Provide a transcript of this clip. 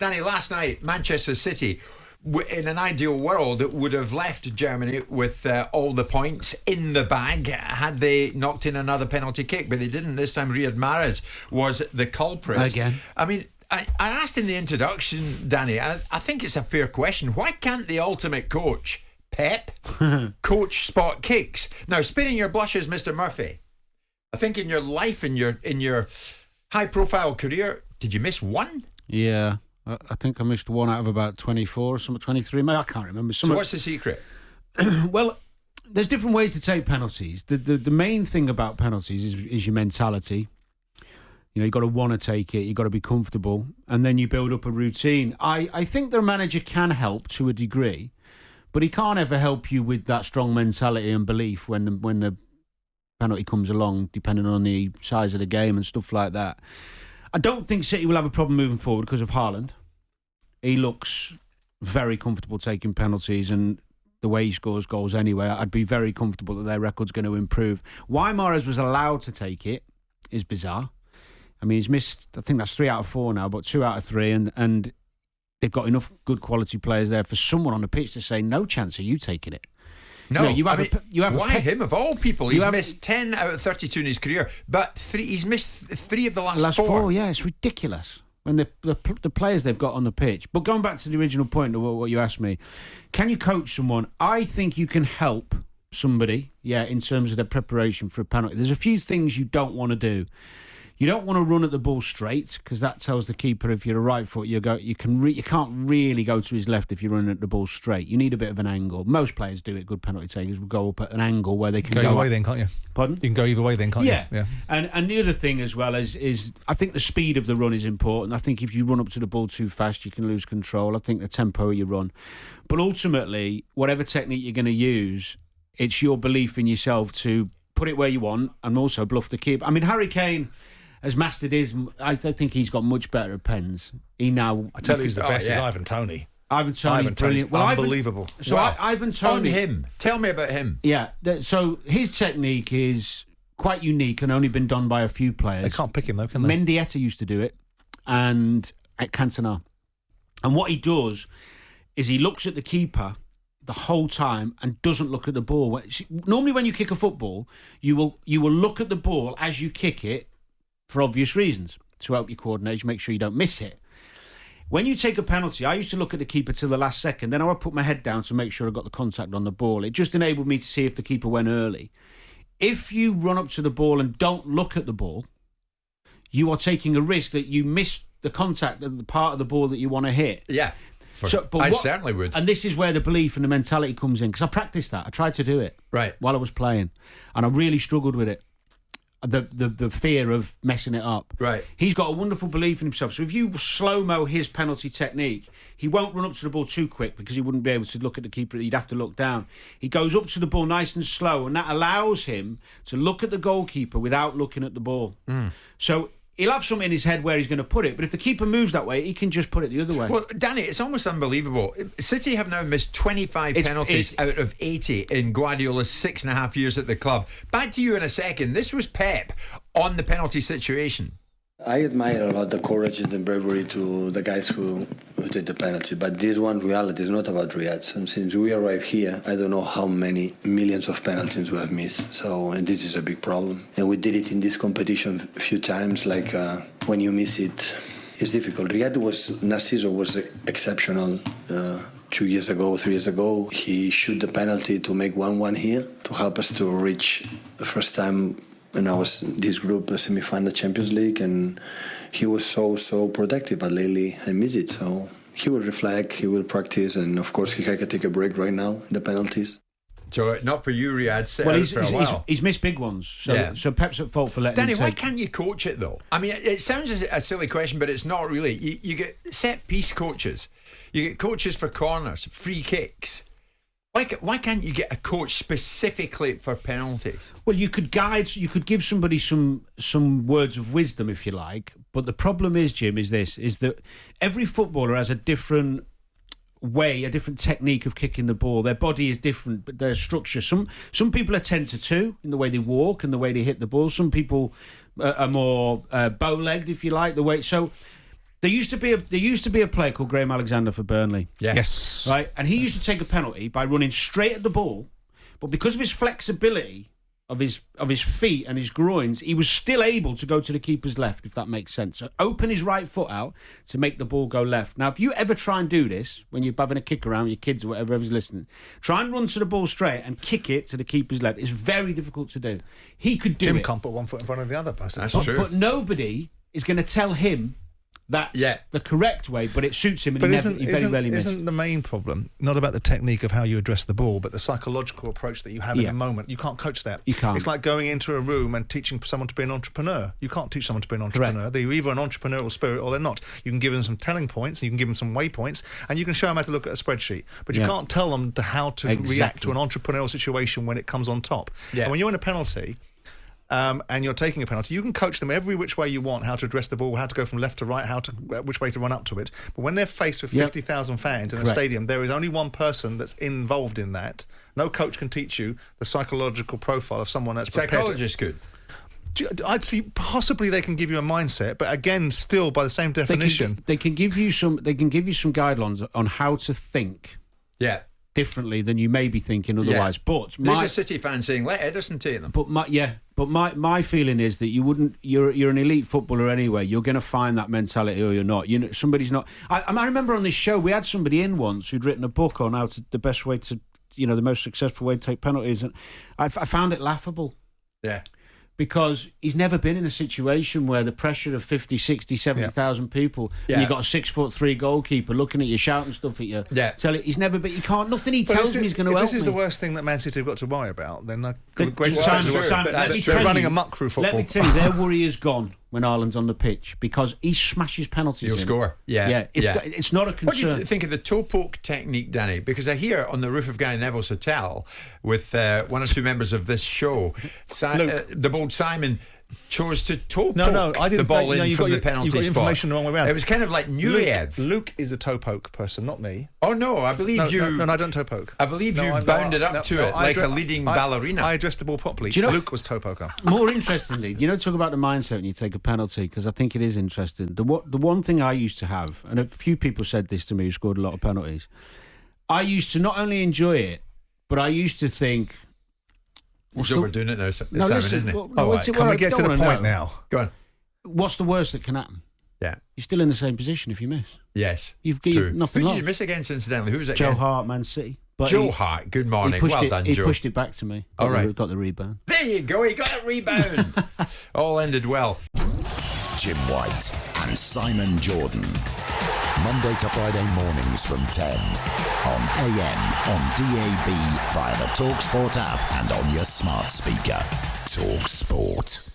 Danny, last night, Manchester City, in an ideal world, would have left Germany with all the points in the bag had they knocked in another penalty kick, but they didn't. This time Riyad Mahrez was the culprit. Again. I mean, I asked in the introduction, Danny, I think it's a fair question. Why can't the ultimate coach, Pep, coach spot kicks? Now, spinning your blushes, Mr. Murphy, I think in your life, in your high-profile career, did you miss one? Yeah, I think I missed one out of about 24 or something, 23, maybe, I can't remember. So what's the secret? Well, there's different ways to take penalties. The main thing about penalties is your mentality. You know, you've got to want to take it, you've got to be comfortable, and then you build up a routine. I think the manager can help to a degree, but he can't ever help you with that strong mentality and belief when the penalty comes along, depending on the size of the game and stuff like that. I don't think City will have a problem moving forward because of Haaland. He looks very comfortable taking penalties, and the way he scores goals anyway, I'd be very comfortable that their record's going to improve. Why Mahrez was allowed to take it is bizarre. I mean, he's missed, I think that's 3 out of 4 now, but 2 out of 3, and they've got enough good quality players there for someone on the pitch to say, no chance of you taking it. No, you have why him of all people? He's missed 10 out of 32 in his career, but he's missed 3 of the last 4. Yeah, it's ridiculous when the players they've got on the pitch. But going back to the original point of what you asked me, can you coach someone? I think you can help somebody, in terms of their preparation for a penalty. There's a few things you don't want to do. You don't want to run at the ball straight, because that tells the keeper if you're a right foot, you can't really go to his left if you're running at the ball straight. You need a bit of an angle. Most players do it. Good penalty takers will go up at an angle where they can go either way then, can't you? Pardon? You can go either way then, can't you? Yeah. And the other thing as well is I think the speed of the run is important. I think if you run up to the ball too fast, you can lose control. I think the tempo you run. But ultimately, whatever technique you're going to use, it's your belief in yourself to put it where you want and also bluff the keeper. I mean, Harry Kane has mastered his. I think he's got much better at pens. I tell you who's the best is Ivan Toney. Ivan Toney's brilliant. Well, unbelievable. Ivan Toney. On him. Tell me about him. Yeah. So his technique is quite unique and only been done by a few players. They can't pick him though, can they? Mendieta used to do it, and at Cantona. And what he does is he looks at the keeper the whole time and doesn't look at the ball. Normally, when you kick a football, you will look at the ball as you kick it, for obvious reasons, to help your coordination, make sure you don't miss it. When you take a penalty, I used to look at the keeper till the last second, then I would put my head down to make sure I got the contact on the ball. It just enabled me to see if the keeper went early. If you run up to the ball and don't look at the ball, you are taking a risk that you miss the contact of the part of the ball that you want to hit. Yeah, I certainly would. And this is where the belief and the mentality comes in, because I practiced that. I tried to do it while I was playing, and I really struggled with it. The fear of messing it up. Right. He's got a wonderful belief in himself. So if you slow-mo his penalty technique, he won't run up to the ball too quick because he wouldn't be able to look at the keeper. He'd have to look down. He goes up to the ball nice and slow, and that allows him to look at the goalkeeper without looking at the ball. So he'll have something in his head where he's going to put it, but if the keeper moves that way, he can just put it the other way. Well, Danny, it's almost unbelievable. City have now missed 25 penalties out of 80 in Guardiola's 6.5 years at the club. Back to you in a second. This was Pep on the penalty situation. I admire a lot the courage and the bravery to the guys who did the penalty, but this one reality is not about Riyadh. And since we arrived here, I don't know how many millions of penalties we have missed. And this is a big problem. And we did it in this competition a few times. Like when you miss it, it's difficult. Riyadh last season was exceptional. 2 years ago, 3 years ago, he shot the penalty to make 1-1 here to help us to reach the first time. And I was this group semi-final Champions League, and he was so protective. But lately, I miss it. So he will reflect, he will practice, and of course, he can take a break right now. The penalties. So not for you, Riyadh. For a while. He's missed big ones. So Pep's at fault for letting Danny, him why take... can't you coach it though? I mean, it sounds a silly question, but it's not really. You get set piece coaches, you get coaches for corners, free kicks. Why can't you get a coach specifically for penalties? Well, you could give somebody some words of wisdom, if you like. But the problem is, Jim, is that every footballer has a different way, a different technique of kicking the ball. Their body is different, but their structure. Some people are 10-2 in the way they walk and the way they hit the ball. Some people are more bow-legged, if you like. So There used to be a player called Graham Alexander for Burnley. Yeah. Yes. Right, and he used to take a penalty by running straight at the ball, but because of his flexibility of his feet and his groins, he was still able to go to the keeper's left, if that makes sense. So open his right foot out to make the ball go left. Now, if you ever try and do this when you're having a kick around with your kids or whatever, whoever's listening, try and run to the ball straight and kick it to the keeper's left. It's very difficult to do. He could do Jim it. can't put one foot in front of the other. That's true. But nobody is going to tell him that's the correct way, but it suits him, and he very rarely misses. Isn't the main problem not about the technique of how you address the ball, but the psychological approach that you have in the moment? You can't coach that. You can't. It's like going into a room and teaching someone to be an entrepreneur. You can't teach someone to be an entrepreneur. Correct. They're either an entrepreneurial spirit or they're not. You can give them some telling points, and you can give them some waypoints, and you can show them how to look at a spreadsheet. But you can't tell them how to react to an entrepreneurial situation when it comes on top. Yeah. And when you're in a penalty, and you're taking a penalty, you can coach them every which way you want, how to address the ball, how to go from left to right, which way to run up to it. But when they're faced with 50,000 fans in a stadium, there is only one person that's involved in that. No coach can teach you the psychological profile of someone that's prepared. Psychologist could. I'd see possibly they can give you a mindset, but again, still by the same definition, they can give you some guidelines on how to think. Yeah. Differently than you may be thinking otherwise. But there's a City fan saying, let Ederson take them. But my feeling is that you wouldn't. You're an elite footballer anyway. You're going to find that mentality, or you're not. You know, somebody's not. I remember on this show we had somebody in once who'd written a book on how to the best way to, the most successful way to take penalties, and I found it laughable. Yeah. Because he's never been in a situation where the pressure of 50, 60, 70,000 people, and you've got a 6'3" goalkeeper looking at you, shouting stuff at you. Yeah. He's never been. He can't. Nothing he tells me is going to help me. If this is the worst thing that Man City have got to worry about, then they're running amok through football. Let me tell you, their worry is gone when Ireland's on the pitch because he smashes penalties. He'll score. Yeah. It's not a concern. What do you think of the toe poke technique, Danny? Because I hear on the roof of Gary Neville's hotel with one or two members of this show, the bold Simon chose to toe poke the ball in from the penalty spot. You've got information the wrong way around. It was kind of like Nureyev. Luke is a toe poke person, not me. Oh no, I believe you. No, I don't toe poke. I believe you bounded up to it like a leading ballerina. I addressed the ball properly. Luke was toe poker. More interestingly, talk about the mindset when you take a penalty, because I think it is interesting. The one thing I used to have, and a few people said this to me who scored a lot of penalties, I used to not only enjoy it, but I used to think, he's overdoing it now, Simon, isn't it? Can we get to the point now? Go on. What's the worst that can happen? Yeah. You're still in the same position if you miss. Yes. You've nothing. Who did you miss against, incidentally? Who was it Joe against? Hart, Man City. But Joe Hart, good morning. Well done, Joe. He pushed it back to me. All right. Got the rebound. There you go. He got a rebound. All ended well. Jim White and Simon Jordan. Monday to Friday mornings from 10 on AM, on DAB, via the talkSPORT app and on your smart speaker. talkSPORT.